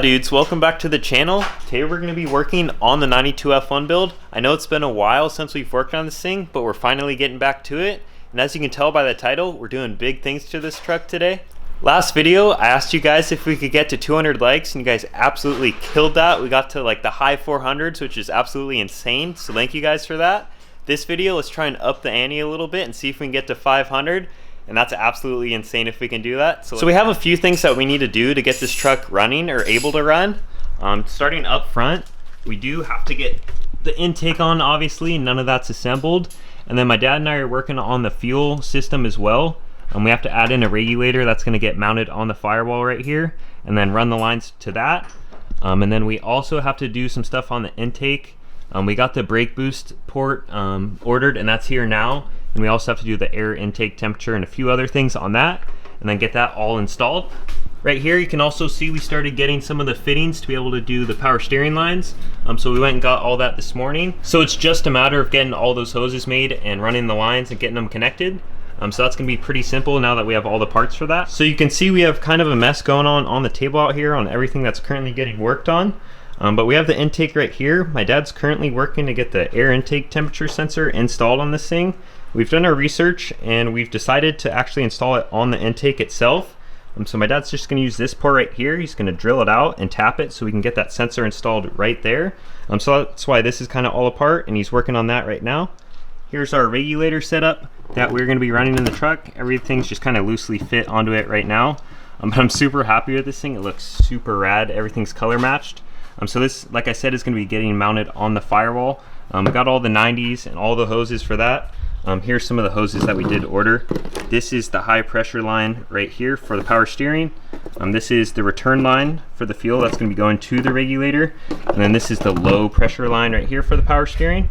Dudes, welcome back to the channel. Today we're going to be working on the 92 F1 build. I know it's been a while since we've worked on this thing, but we're finally getting back to it. And as you can tell by the title, we're doing big things to this truck today. Last video, I asked you guys if we could get to 200 likes, and you guys absolutely killed that. We got to like the high 400s, which is absolutely insane. So thank you guys for that. This video, let's try and up the ante a little bit and see if we can get to 500. And that's absolutely insane if we can do that. So we have a few things that we need to do to get this truck running or able to run. Starting up front, we do have to get the intake on, obviously. None of that's assembled. And then my dad and I are working on the fuel system as well. We have to add in a regulator that's going to get mounted on the firewall right here and then run the lines to that. And then we also have to do some stuff on the intake. We got the brake boost port ordered, and that's here now. And we also have to do the air intake temperature and a few other things on that, and then get that all installed. Right here you can also see we started getting some of the fittings to be able to do the power steering lines. So we went and got all that this morning. So it's just a matter of getting all those hoses made and running the lines and getting them connected. So that's gonna be pretty simple now that we have all the parts for that. So you can see we have kind of a mess going on the table out here on everything that's currently getting worked on. But we have the intake right here. My dad's currently working to get the air intake temperature sensor installed on this thing. We've done our research and we've decided to actually install it on the intake itself. So my dad's just going to use this port right here. He's going to drill it out and tap it so we can get that sensor installed right there. So that's why this is kind of all apart, and he's working on that right now. Here's our regulator setup that we're going to be running in the truck. Everything's just kind of loosely fit onto it right now. But I'm super happy with this thing. It looks super rad. Everything's color matched. So this, like I said, is going to be getting mounted on the firewall. We got all the 90s and all the hoses for that. Here's some of the hoses that we did order. This is the high pressure line right here for the power steering. This is the return line for the fuel that's going to be going to the regulator. And then this is the low pressure line right here for the power steering.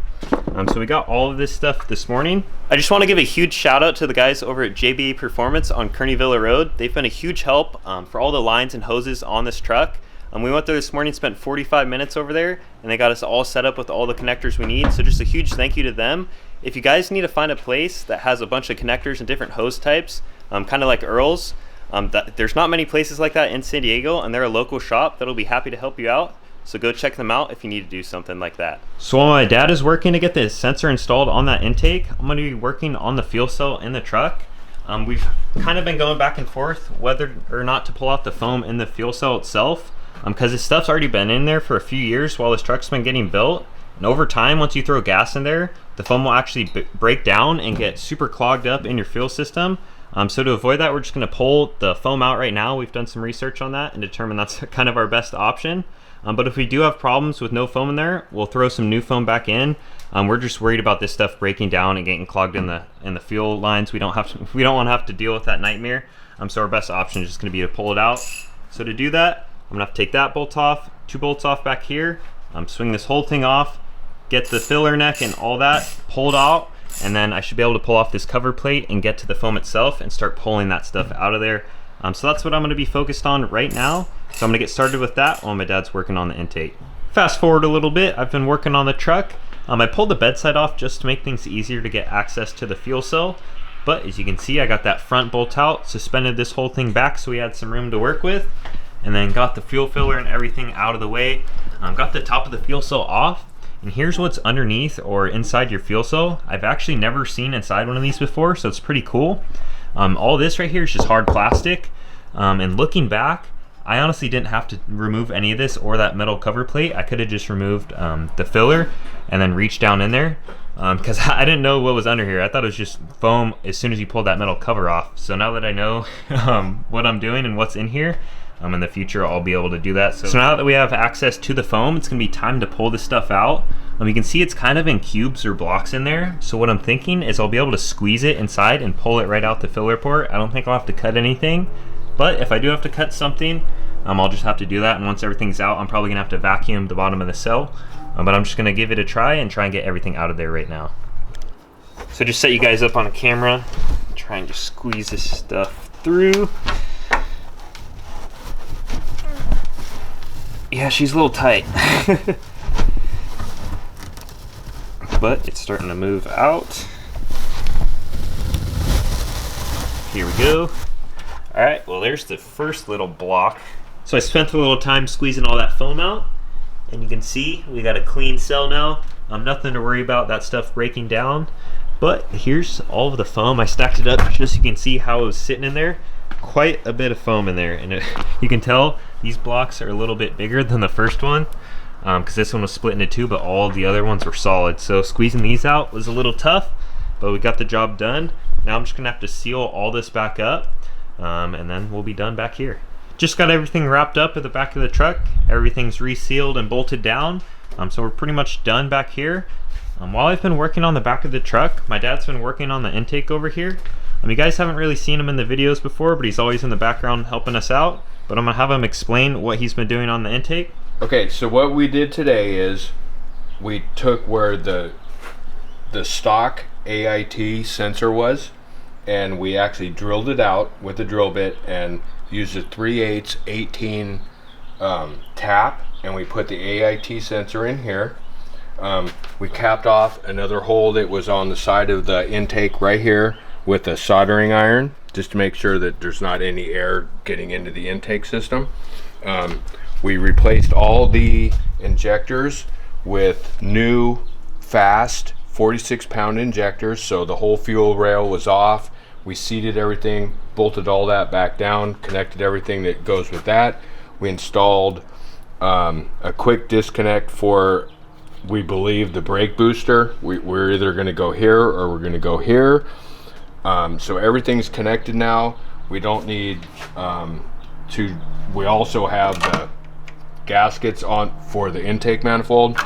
So we got all of this stuff this morning. I just want to give a huge shout out to the guys over at JBA Performance on Kearney Villa Road. They've been a huge help for all the lines and hoses on this truck. We went there this morning, spent 45 minutes over there, and they got us all set up with all the connectors we need. So just a huge thank you to them. If you guys need to find a place that has a bunch of connectors and different hose types, kind of like Earl's, there's not many places like that in San Diego, and they're a local shop that'll be happy to help you out. So go check them out if you need to do something like that. So while my dad is working to get the sensor installed on that intake, I'm going to be working on the fuel cell in the truck. We've kind of been going back and forth whether or not to pull out the foam in the fuel cell itself. Because this stuff's already been in there for a few years while this truck's been getting built. And over time, once you throw gas in there, the foam will actually break down and get super clogged up in your fuel system. So to avoid that, we're just going to pull the foam out right now. We've done some research on that and determined that's kind of our best option. But if we do have problems with no foam in there, we'll throw some new foam back in. We're just worried about this stuff breaking down and getting clogged in the fuel lines. We don't want to have to deal with that nightmare. So our best option is just going to be to pull it out. So to do that, I'm gonna have to take that bolt off, 2 bolts off back here, swing this whole thing off, get the filler neck and all that pulled out, and then I should be able to pull off this cover plate and get to the foam itself and start pulling that stuff out of there. So that's what I'm gonna be focused on right now. So I'm gonna get started with that while my dad's working on the intake. Fast forward a little bit, I've been working on the truck. I pulled the bedside off just to make things easier to get access to the fuel cell. But as you can see, I got that front bolt out, suspended this whole thing back so we had some room to work with. And then got the fuel filler and everything out of the way. Got the top of the fuel cell off. And here's what's underneath or inside your fuel cell. I've actually never seen inside one of these before, so it's pretty cool. All this right here is just hard plastic. And looking back, I honestly didn't have to remove any of this or that metal cover plate. I could have just removed the filler and then reached down in there. Because I didn't know what was under here. I thought it was just foam as soon as you pulled that metal cover off. So now that I know what I'm doing and what's in here, in the future I'll be able to do that. So now that we have access to the foam, it's gonna be time to pull this stuff out. You can see it's kind of in cubes or blocks in there. So what I'm thinking is I'll be able to squeeze it inside and pull it right out the filler port. I don't think I'll have to cut anything, but if I do have to cut something, I'll just have to do that. And once everything's out, I'm probably gonna have to vacuum the bottom of the cell. But I'm just gonna give it a try and try and get everything out of there right now. So just set you guys up on a camera, try and just squeeze this stuff through. Yeah, she's a little tight. But it's starting to move out. Here we go. All right, well there's the first little block. So I spent a little time squeezing all that foam out, and you can see we got a clean cell now. Nothing to worry about that stuff breaking down. But here's all of the foam. I stacked it up just so you can see how it was sitting in there. Quite a bit of foam in there, and you can tell these blocks are a little bit bigger than the first one, because this one was split into two, but all the other ones were solid. So squeezing these out was a little tough, but we got the job done. Now I'm just gonna have to seal all this back up, and then we'll be done back here. Just got everything wrapped up at the back of the truck. Everything's resealed and bolted down, so we're pretty much done back here. While I've been working on the back of the truck, my dad's been working on the intake over here. You guys haven't really seen him in the videos before, but he's always in the background helping us out. But I'm gonna have him explain what he's been doing on the intake. Okay, so what we did today is we took where the stock AIT sensor was, and we actually drilled it out with a drill bit and used a 3/8 18 tap, and we put the AIT sensor in here. We capped off another hole that was on the side of the intake right here with a soldering iron, just to make sure that there's not any air getting into the intake system. We replaced all the injectors with new fast 46-pound injectors, so the whole fuel rail was off. We seated everything, bolted all that back down, connected everything that goes with that. We installed a quick disconnect for, we believe, the brake booster. We're either going to go here or we're going to go here. So everything's connected now. We don't need we also have the gaskets on for the intake manifold.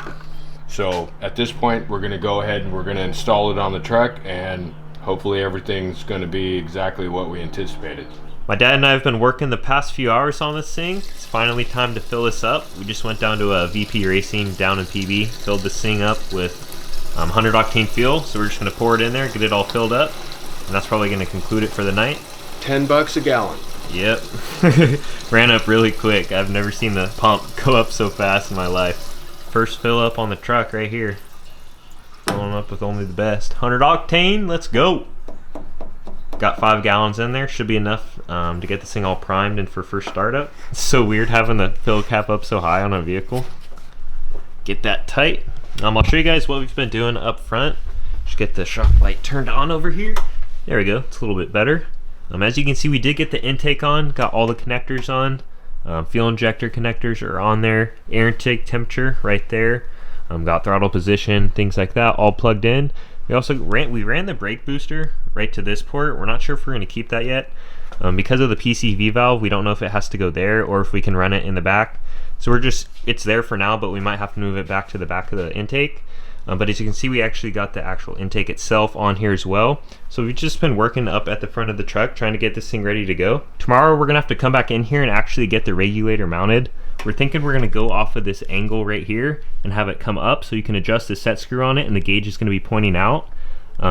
So at this point, we're going to go ahead and we're going to install it on the truck, and hopefully everything's going to be exactly what we anticipated. My dad and I have been working the past few hours on this thing. It's finally time to fill this up. We just went down to a VP Racing down in PB, filled this thing up with 100 octane fuel. So we're just going to pour it in there, get it all filled up, and that's probably going to conclude it for the night. $10 a gallon. Yep. Ran up really quick. I've never seen the pump go up so fast in my life. First fill up on the truck right here. Filling up with only the best. 100 octane, let's go. Got 5 gallons in there. Should be enough to get this thing all primed and for first startup. It's so weird having the fill cap up so high on a vehicle. Get that tight. I'll show you guys what we've been doing up front. Just get the shock light turned on over here. There we go. It's a little bit better. As you can see, we did get the intake on. Got all the connectors on. Fuel injector connectors are on there. Air intake temperature right there. Got throttle position, things like that, all plugged in. We also ran the brake booster right to this port. We're not sure if we're going to keep that yet. Because of the PCV valve, we don't know if it has to go there or if we can run it in the back. So it's there for now, but we might have to move it back to the back of the intake. But as you can see, we actually got the actual intake itself on here as well. So we've just been working up at the front of the truck, trying to get this thing ready to go. Tomorrow, we're going to have to come back in here and actually get the regulator mounted. We're thinking we're going to go off of this angle right here and have it come up so you can adjust the set screw on it, and the gauge is going to be pointing out.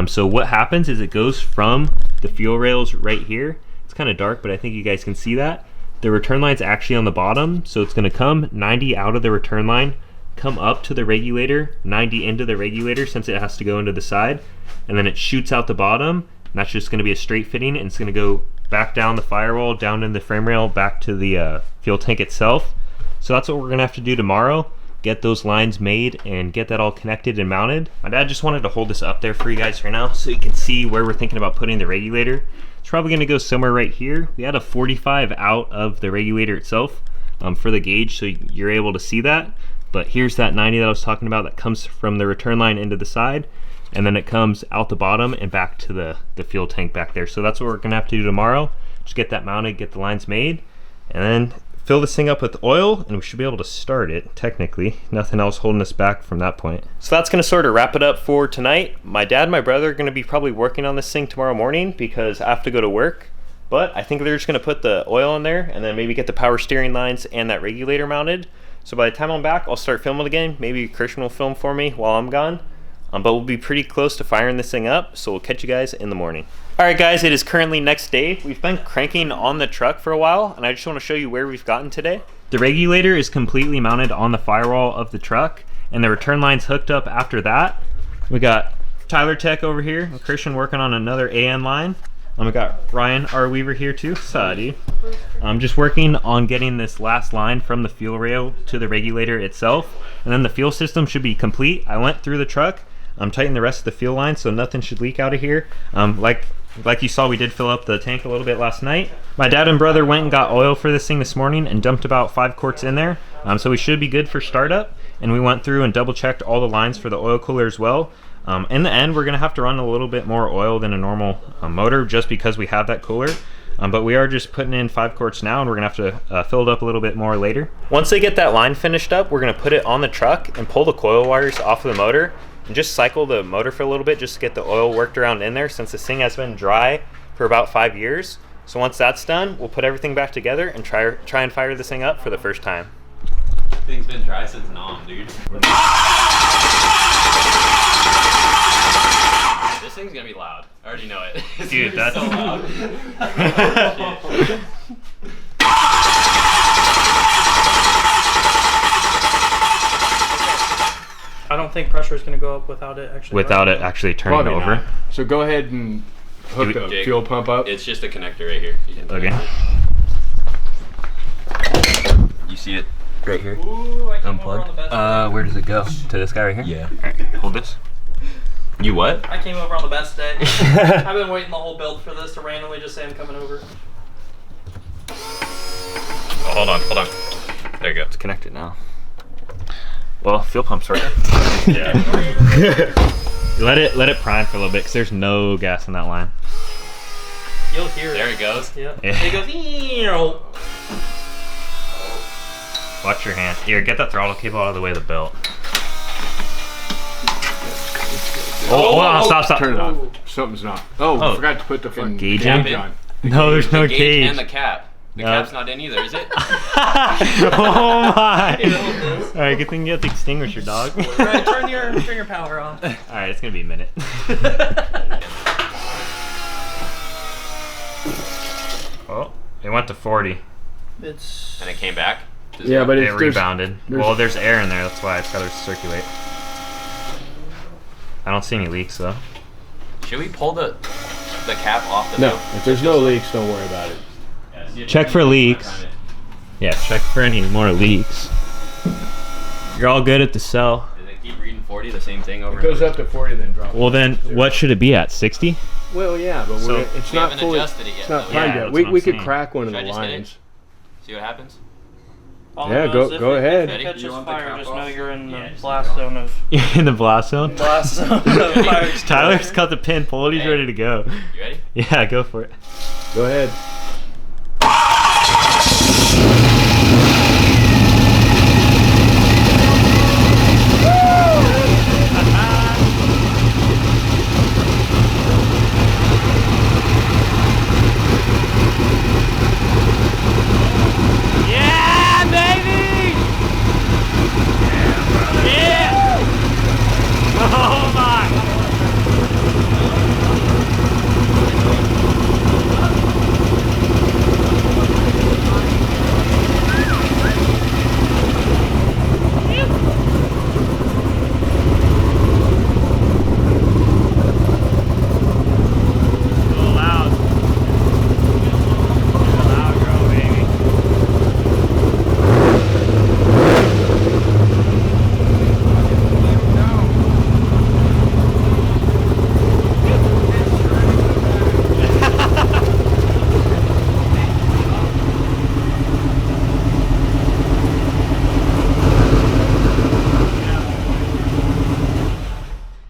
So what happens is it goes from the fuel rails right here. It's kind of dark, but I think you guys can see that. The return line's actually on the bottom, so it's going to come 90 out of the return line, come up to the regulator, 90 into the regulator since it has to go into the side, and then it shoots out the bottom, and that's just going to be a straight fitting, and it's going to go back down the firewall, down in the frame rail, back to the fuel tank itself. So that's what we're going to have to do tomorrow, get those lines made and get that all connected and mounted. My dad just wanted to hold this up there for you guys for now so you can see where we're thinking about putting the regulator. It's probably going to go somewhere right here. We had a 45 out of the regulator itself for the gauge, so you're able to see that. But here's that 90 that I was talking about that comes from the return line into the side, and then it comes out the bottom and back to the fuel tank back there. So that's what we're gonna have to do tomorrow. Just get that mounted, get the lines made, and then fill this thing up with oil, and we should be able to start it, technically. Nothing else holding us back from that point. So that's gonna sort of wrap it up for tonight. My dad and my brother are gonna be probably working on this thing tomorrow morning because I have to go to work. But I think they're just gonna put the oil in there and then maybe get the power steering lines and that regulator mounted. So by the time I'm back, I'll start filming again. Maybe Christian will film for me while I'm gone. But we'll be pretty close to firing this thing up, so we'll catch you guys in the morning. Alright guys, it is currently next day. We've been cranking on the truck for a while, and I just want to show you where we've gotten today. The regulator is completely mounted on the firewall of the truck, and the return line's hooked up after that. We got Tyler Tech over here, and Christian working on another AN line. I got Ryan R. Weaver here too. Dude. I'm just working on getting this last line from the fuel rail to the regulator itself, and then the fuel system should be complete. I went through the truck, tightened the rest of the fuel line so nothing should leak out of here. Like you saw, we did fill up the tank a little bit last night. My dad and brother went and got oil for this thing this morning and dumped about 5 quarts in there. So we should be good for startup. And we went through and double checked all the lines for the oil cooler as well. In the end, we're gonna have to run a little bit more oil than a normal motor just because we have that cooler. But we are just putting in 5 quarts now, and we're gonna have to fill it up a little bit more later. Once they get that line finished up, we're gonna put it on the truck and pull the coil wires off of the motor and just cycle the motor for a little bit just to get the oil worked around in there, since this thing has been dry for about 5 years. So once that's done, we'll put everything back together and try and fire this thing up for the first time. This thing's been dry since Nom, dude. This thing's gonna be loud. I already know it. Dude, that's so loud. I don't think pressure is going to go up without it actually. Without it actually turning Probably over. not. So go ahead and hook the Jake, fuel pump up. It's just a connector right here. Okay. You see it right here? Ooh, I came over on the best day. Where does it go? To this guy right here? Yeah. Alright, hold this. You what? I came over on the best day. I've been waiting the whole build for this to randomly just say I'm coming over. Oh, hold on. There you go. It's connected now. Well, fuel pump's working. Yeah. Let it prime for a little bit because there's no gas in that line. You'll hear There it. it goes. Yeah. Yeah. It goes. "Eeeeow." Watch your hand. Here, get that throttle cable out of the way of the belt. Oh, hold on, stop. Turn it off. Something's not. Oh, Oh. I forgot to put the front Gauge gauge in? on. No, there's no The gauge. and the cap. The No. cap's not in either, is it? Oh my! Here, hold this. All right, good thing you got the extinguisher, dog. Alright, turn your power on. All right, it's gonna be a minute. Oh, it went to 40. It's. And it came back. Yeah, but It it's rebounded. there's- Well, there's air in there. That's why it's gotta circulate. I don't see any leaks though. Should we pull the cap off the No, fuel? if there's no leaks, don't worry about it. Yeah, see if Check you for can leaks. find it. Yeah, check for any more leaks. You're all good at the cell. Does it keep reading 40, the same thing over It goes and up to 40, then drops. Well, then what should it be at? 60? Well, yeah, but So- it's We not haven't fully. adjusted it yet, It's not though. primed Yeah, yet. that's We what we I'm could saying. crack one of Should I the just hit it? lines. See what happens? All Yeah, I know is go ahead. If it Ready? catches You want the fire, cap just off? know you're in the Yeah, just blast zone of In the blast zone? blast zone of fire. Tyler's got the pin pulled. He's Hey. ready to go. You ready? Yeah, go for it. Go ahead. Yeah, baby! Yeah! Oh my! Loud. Loud girl, baby.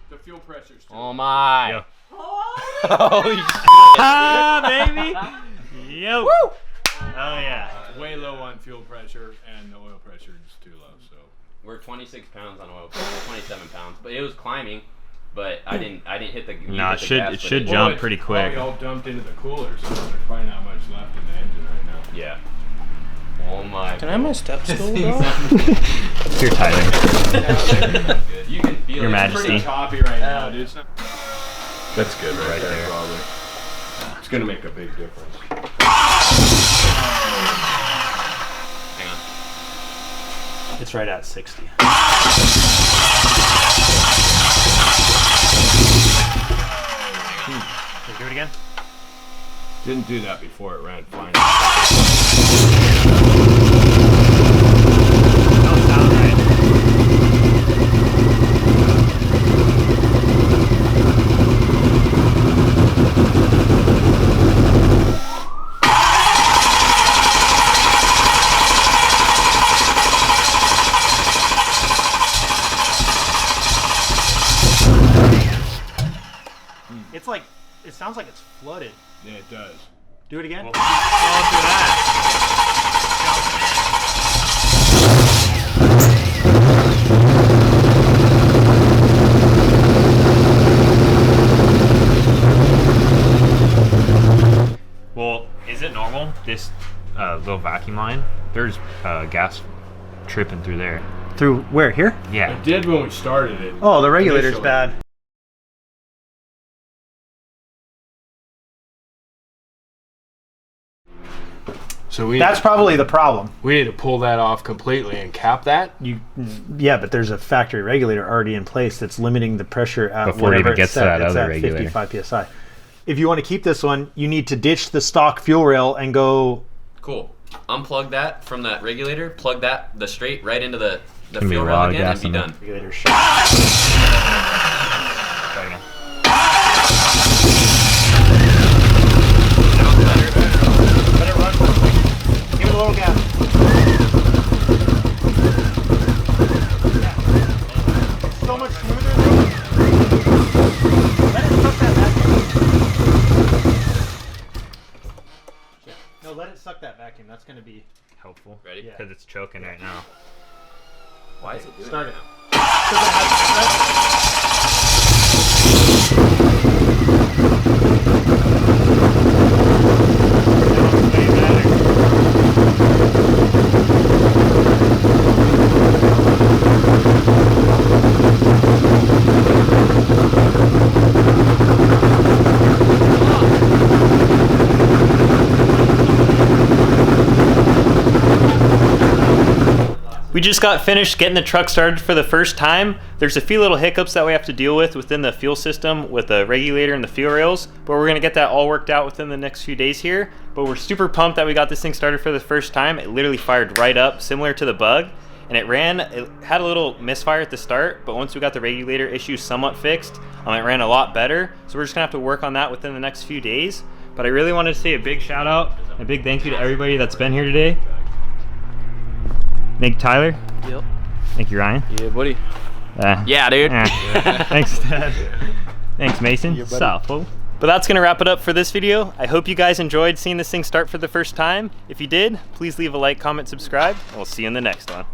The fuel pressure's too Oh my. Yo. Holy shit. Ah, baby! Yo! Oh yeah. way low on fuel pressure, and the oil pressure is too low. So We're 26 pounds on oil pressure, 27 pounds. But it was climbing, but I didn't hit the No, hit it the should- gas, it but should jump it's pretty quick. Probably all dumped into the cooler, so there's probably not much left in the engine right now. Yeah. Oh my. Can I have my step stool, This bro? thing's Here, Tyler. good. You can feel Your it. Majesty. Pretty choppy right now, dude. That's good right, Right there, there. probably. It's gonna make a big difference. Hang on. It's right at 60. Do it again. Didn't do that before it ran fine. Don't sound right. It's like, it sounds like it's flooded. Yeah, it does. Do it again. Well, fall through that. Well, is it normal, this little vacuum line? There's gas tripping through there. Through where? Here? Yeah. It did when we started it. Oh, the regulator's Initially. bad. So That's probably the problem. we need to pull that off completely and cap that. Yeah, but there's a factory regulator already in place that's limiting the pressure at Before it whatever even it's gets to set. that It's other at regulator. 55 psi. If you want to keep this one, you need to ditch the stock fuel rail and go. Cool. Unplug that from that regulator. Plug the straight right into the Gonna be fuel a rail lot of again gas and be in there. done. Regulator shut. Try again. Sounds better. Let it run for a second. Give it a little gas. Yeah. So much smoother though. Let it suck that vacuum. Yeah. No, let it suck that vacuum. That's going to be. Helpful. Ready? Yeah. Because it's choking right now. Why is it doing Start it? it. We just got finished getting the truck started for the first time. There's a few little hiccups that we have to deal with within the fuel system with the regulator and the fuel rails, but we're gonna get that all worked out within the next few days here. But we're super pumped that we got this thing started for the first time. It literally fired right up, similar to the Bug, and it had a little misfire at the start, but once we got the regulator issue somewhat fixed, it ran a lot better. So we're just gonna have to work on that within the next few days. But I really wanted to say a big shout out, a big thank you to everybody that's been here today. Thank you, Tyler. Yep. Thank you, Ryan. Yeah, buddy. Uh, Yeah, dude. Thanks, Dad. Thanks, Mason. Sup, fool? But that's going to wrap it up for this video. I hope you guys enjoyed seeing this thing start for the first time. If you did, please leave a like, comment, subscribe, and we'll see you in the next one.